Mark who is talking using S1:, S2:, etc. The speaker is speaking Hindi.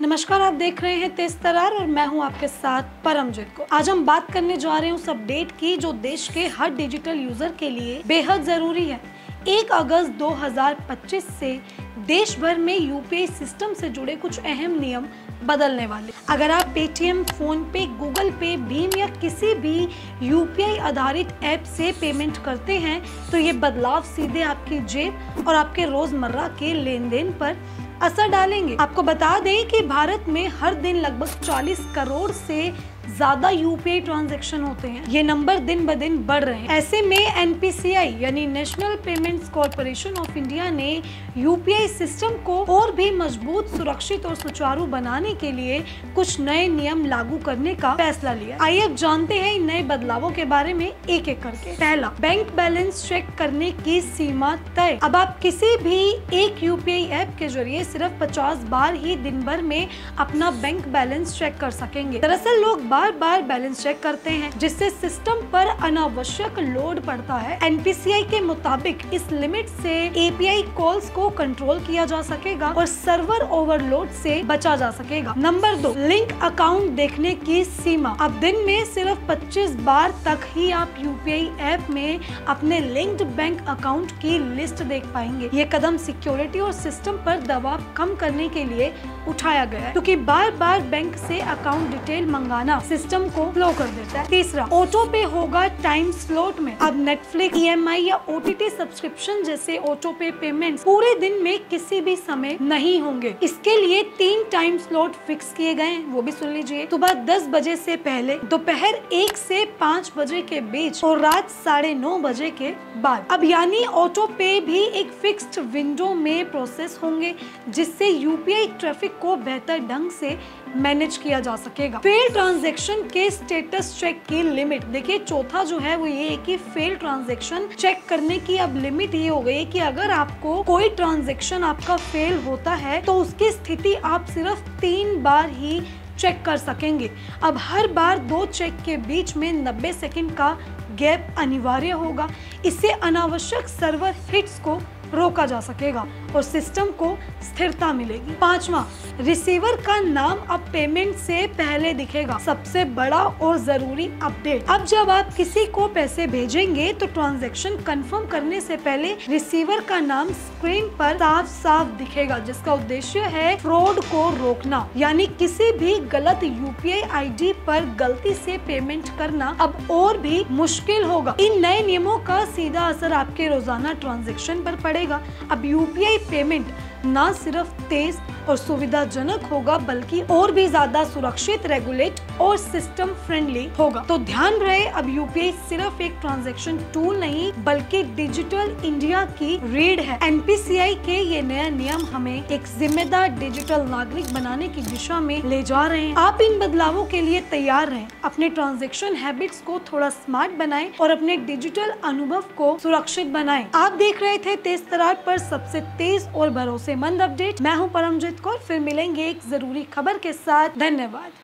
S1: नमस्कार, आप देख रहे हैं तेज तरार और मैं हूं आपके साथ परमजीत को। आज हम बात करने जा रहे हैं उस अपडेट की जो देश के हर डिजिटल यूजर के लिए बेहद जरूरी है। 1 अगस्त 2025 से देश भर में यूपीआई सिस्टम से जुड़े कुछ अहम नियम बदलने वाले। अगर आप पेटीएम, फोन पे, गूगल पे, भीम या किसी भी यूपीआई आधारित ऐप से पेमेंट करते हैं तो ये बदलाव सीधे आपकी जेब और आपके रोजमर्रा के लेन देन पर असर डालेंगे। आपको बता दें कि भारत में हर दिन लगभग 40 करोड़ से ज्यादा यूपीआई ट्रांजैक्शन होते हैं। ये नंबर दिन ब दिन बढ़ रहे हैं। ऐसे में एनपीसीआई यानी national payments corporation of India ने यूपीआई सिस्टम को और भी मजबूत, सुरक्षित और सुचारू बनाने के लिए कुछ नए नियम लागू करने का फैसला लिया। आइए अब जानते हैं इन नए बदलावों के बारे में एक एक करके। पहला, बैंक बैलेंस चेक करने की सीमा तय। अब आप किसी भी एक यूपीआई ऐप के जरिए सिर्फ 50 बार ही दिन भर में अपना बैंक बैलेंस चेक कर सकेंगे। दरअसल लोग बार बार बैलेंस चेक करते हैं जिससे सिस्टम पर अनावश्यक लोड पड़ता है। एनपीसीआई के मुताबिक इस लिमिट से एपीआई कॉल्स को कंट्रोल किया जा सकेगा और सर्वर ओवरलोड से बचा जा सकेगा। नंबर 2, लिंक अकाउंट देखने की सीमा। अब दिन में सिर्फ 25 बार तक ही आप यूपीआई ऐप में अपने लिंक्ड बैंक अकाउंट की लिस्ट देख पाएंगे। ये कदम सिक्योरिटी और सिस्टम पर दबाव कम करने के लिए उठाया गया है, क्योंकि बार बार बैंक से अकाउंट डिटेल मंगाना सिस्टम को स्लो कर देता है। तीसरा, ऑटो पे होगा टाइम स्लॉट में। अब नेटफ्लिक्स, ईएमआई या ओटीटी सब्सक्रिप्शन जैसे ऑटो पे पेमेंट पूरे दिन में किसी भी समय नहीं होंगे। इसके लिए 3 टाइम स्लॉट फिक्स किए गए हैं, वो भी सुन लीजिए। सुबह 10 बजे से पहले, दोपहर 1 से 5 बजे के बीच और रात 9:30 बजे के बाद। अब यानी ऑटो पे भी एक फिक्स्ड विंडो में प्रोसेस होंगे, जिससे यूपीआई ट्रैफिक को बेहतर ढंग से मैनेज किया जा सकेगा। फेल ट्रांजैक्शन के स्टेटस चेक की लिमिट। देखिए, चौथा जो है वो ये है कि फेल ट्रांजैक्शन चेक करने की अब लिमिट ये हो गई है कि अगर आपको कोई ट्रांजैक्शन आपका फेल होता है तो उसकी स्थिति आप सिर्फ 3 बार ही चेक कर सकेंगे। अब हर बार 2 चेक के बीच में 90 सेकंड का गैप अनिवार्य होगा। इससे अनावश्यक सर्वर हिट्स को रोका जा सकेगा और सिस्टम को स्थिरता मिलेगी। 5वां, रिसीवर का नाम अब पेमेंट से पहले दिखेगा। सबसे बड़ा और जरूरी अपडेट। अब जब आप किसी को पैसे भेजेंगे तो ट्रांजैक्शन कंफर्म करने से पहले रिसीवर का नाम स्क्रीन पर साफ साफ दिखेगा, जिसका उद्देश्य है फ्रॉड को रोकना। यानी किसी भी गलत यूपीआई आईडी पर गलती से पेमेंट करना अब और भी मुश्किल होगा। इन नए नियमों का सीधा असर आपके रोजाना ट्रांजैक्शन पर पड़ेगा। अब यूपीआई पेमेंट ना सिर्फ तेज और सुविधाजनक होगा बल्कि और भी ज्यादा सुरक्षित, रेगुलेट और सिस्टम फ्रेंडली होगा। तो ध्यान रहे, अब यूपीआई सिर्फ एक ट्रांजैक्शन टूल नहीं बल्कि डिजिटल इंडिया की रीढ़ है। एनपीसीआई के ये नया नियम हमें एक जिम्मेदार डिजिटल नागरिक बनाने की दिशा में ले जा रहे हैं। आप इन बदलावों के लिए तैयार रहें, अपने ट्रांजैक्शन हैबिट्स को थोड़ा स्मार्ट बनाएं और अपने डिजिटल अनुभव को सुरक्षित बनाएं। आप देख रहे थे तेज तरार पर सबसे तेज और भरोसेमंद अपडेट। मैं हूं परमजीत कौर। फिर मिलेंगे एक जरूरी खबर के साथ। धन्यवाद।